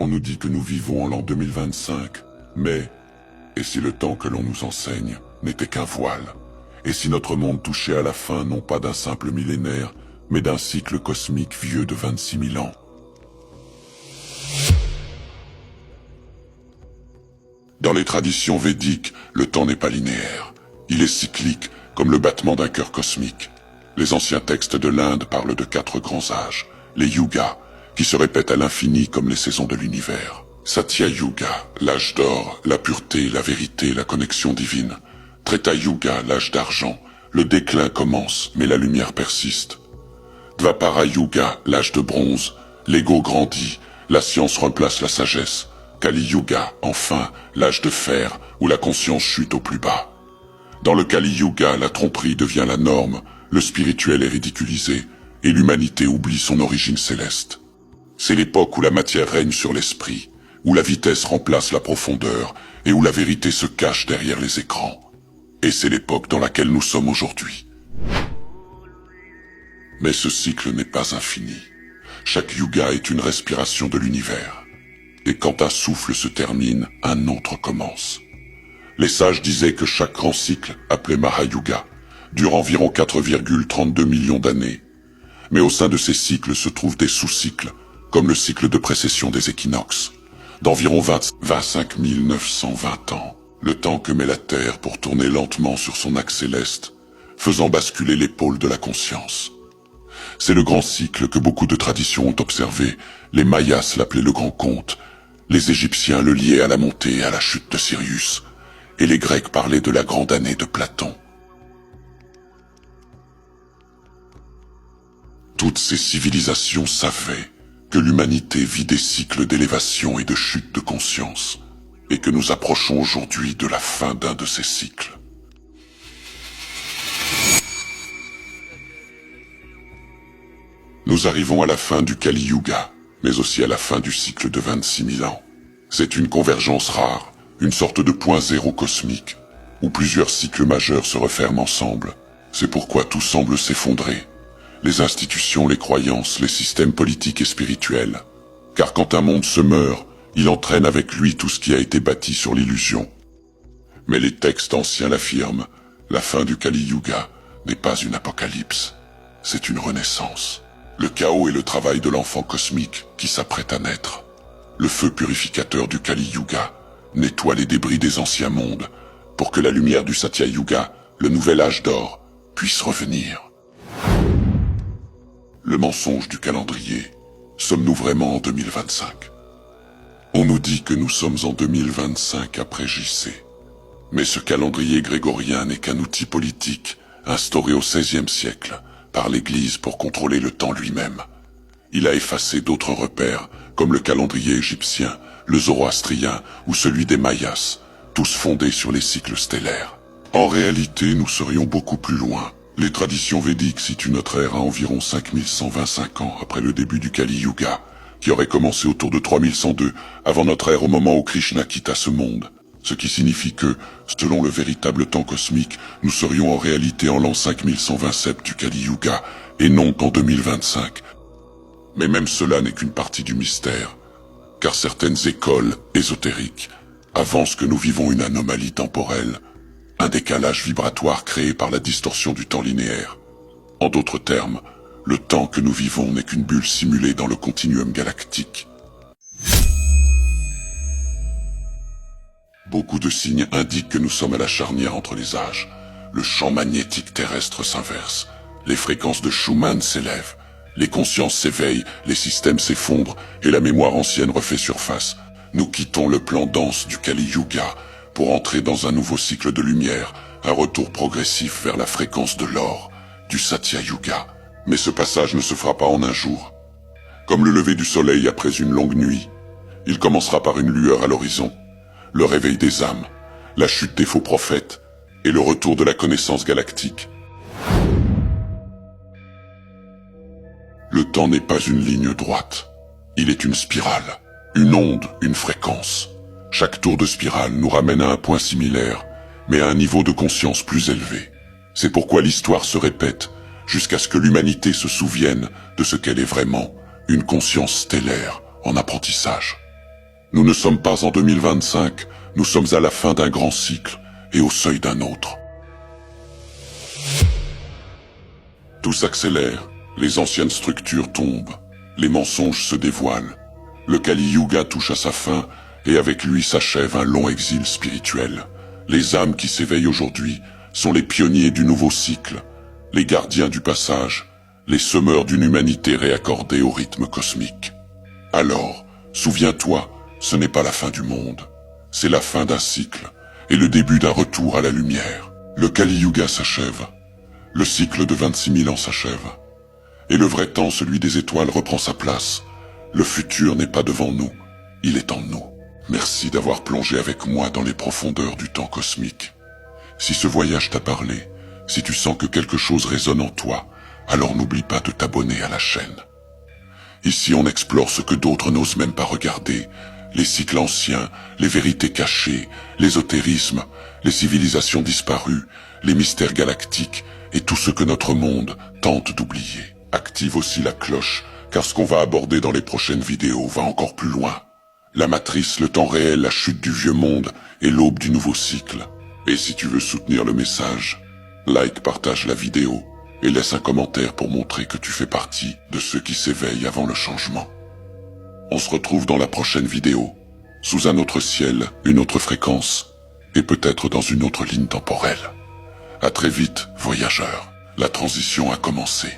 On nous dit que nous vivons en l'an 2025, mais, et si le temps que l'on nous enseigne n'était qu'un voile? Et si notre monde touchait à la fin non pas d'un simple millénaire, mais d'un cycle cosmique vieux de 26 000 ans? Dans les traditions védiques, le temps n'est pas linéaire. Il est cyclique, comme le battement d'un cœur cosmique. Les anciens textes de l'Inde parlent de 4 grands âges, les yugas, qui se répètent à l'infini comme les saisons de l'univers. Satya Yuga, l'âge d'or, la pureté, la vérité, la connexion divine. Treta Yuga, l'âge d'argent, le déclin commence, mais la lumière persiste. Dvapara Yuga, l'âge de bronze, l'ego grandit, la science remplace la sagesse. Kali Yuga, enfin, l'âge de fer, où la conscience chute au plus bas. Dans le Kali Yuga, la tromperie devient la norme, le spirituel est ridiculisé, et l'humanité oublie son origine céleste. C'est l'époque où la matière règne sur l'esprit, où la vitesse remplace la profondeur, et où la vérité se cache derrière les écrans. Et c'est l'époque dans laquelle nous sommes aujourd'hui. Mais ce cycle n'est pas infini. Chaque yuga est une respiration de l'univers. Et quand un souffle se termine, un autre commence. Les sages disaient que chaque grand cycle, appelé Mahayuga, dure environ 4,32 millions d'années. Mais au sein de ces cycles se trouvent des sous-cycles, comme le cycle de précession des équinoxes, d'environ 25 920 ans, le temps que met la Terre pour tourner lentement sur son axe céleste, faisant basculer les pôles de la conscience. C'est le grand cycle que beaucoup de traditions ont observé. Les Mayas l'appelaient le grand conte, les Égyptiens le liaient à la montée et à la chute de Sirius, et les Grecs parlaient de la grande année de Platon. Toutes ces civilisations savaient que l'humanité vit des cycles d'élévation et de chute de conscience, et que nous approchons aujourd'hui de la fin d'un de ces cycles. Nous arrivons à la fin du Kali Yuga, mais aussi à la fin du cycle de 26 000 ans. C'est une convergence rare, une sorte de point zéro cosmique, où plusieurs cycles majeurs se referment ensemble. C'est pourquoi tout semble s'effondrer. Les institutions, les croyances, les systèmes politiques et spirituels. Car quand un monde se meurt, il entraîne avec lui tout ce qui a été bâti sur l'illusion. Mais les textes anciens l'affirment, la fin du Kali Yuga n'est pas une apocalypse, c'est une renaissance. Le chaos est le travail de l'enfant cosmique qui s'apprête à naître. Le feu purificateur du Kali Yuga nettoie les débris des anciens mondes pour que la lumière du Satya Yuga, le nouvel âge d'or, puisse revenir. Le mensonge du calendrier. Sommes-nous vraiment en 2025? On nous dit que nous sommes en 2025 après JC. Mais ce calendrier grégorien n'est qu'un outil politique instauré au XVIe siècle par l'Église pour contrôler le temps lui-même. Il a effacé d'autres repères, comme le calendrier égyptien, le zoroastrien ou celui des Mayas, tous fondés sur les cycles stellaires. En réalité, nous serions beaucoup plus loin. Les traditions védiques situent notre ère à environ 5125 ans après le début du Kali Yuga, qui aurait commencé autour de 3102 avant notre ère au moment où Krishna quitta ce monde. Ce qui signifie que, selon le véritable temps cosmique, nous serions en réalité en l'an 5127 du Kali Yuga, et non qu'en 2025. Mais même cela n'est qu'une partie du mystère, car certaines écoles ésotériques avancent que nous vivons une anomalie temporelle, un décalage vibratoire créé par la distorsion du temps linéaire. En d'autres termes, le temps que nous vivons n'est qu'une bulle simulée dans le continuum galactique. Beaucoup de signes indiquent que nous sommes à la charnière entre les âges. Le champ magnétique terrestre s'inverse, les fréquences de Schumann s'élèvent, les consciences s'éveillent, les systèmes s'effondrent et la mémoire ancienne refait surface. Nous quittons le plan dense du Kali Yuga pour entrer dans un nouveau cycle de lumière, un retour progressif vers la fréquence de l'or, du Satya Yuga. Mais ce passage ne se fera pas en un jour. Comme le lever du soleil après une longue nuit, il commencera par une lueur à l'horizon, le réveil des âmes, la chute des faux prophètes et le retour de la connaissance galactique. Le temps n'est pas une ligne droite, il est une spirale, une onde, une fréquence. Chaque tour de spirale nous ramène à un point similaire, mais à un niveau de conscience plus élevé. C'est pourquoi l'histoire se répète, jusqu'à ce que l'humanité se souvienne de ce qu'elle est vraiment, une conscience stellaire en apprentissage. Nous ne sommes pas en 2025, nous sommes à la fin d'un grand cycle et au seuil d'un autre. Tout s'accélère, les anciennes structures tombent, les mensonges se dévoilent. Le Kali Yuga touche à sa fin et avec lui s'achève un long exil spirituel. Les âmes qui s'éveillent aujourd'hui sont les pionniers du nouveau cycle, les gardiens du passage, les semeurs d'une humanité réaccordée au rythme cosmique. Alors, souviens-toi, ce n'est pas la fin du monde, c'est la fin d'un cycle et le début d'un retour à la lumière. Le Kali Yuga s'achève, le cycle de 26 000 ans s'achève, et le vrai temps, celui des étoiles, reprend sa place. Le futur n'est pas devant nous, il est en nous. Merci d'avoir plongé avec moi dans les profondeurs du temps cosmique. Si ce voyage t'a parlé, si tu sens que quelque chose résonne en toi, alors n'oublie pas de t'abonner à la chaîne. Ici, on explore ce que d'autres n'osent même pas regarder, les cycles anciens, les vérités cachées, l'ésotérisme, les civilisations disparues, les mystères galactiques et tout ce que notre monde tente d'oublier. Active aussi la cloche, car ce qu'on va aborder dans les prochaines vidéos va encore plus loin. La matrice, le temps réel, la chute du vieux monde et l'aube du nouveau cycle. Et si tu veux soutenir le message, like, partage la vidéo et laisse un commentaire pour montrer que tu fais partie de ceux qui s'éveillent avant le changement. On se retrouve dans la prochaine vidéo, sous un autre ciel, une autre fréquence, et peut-être dans une autre ligne temporelle. À très vite, voyageurs. La transition a commencé.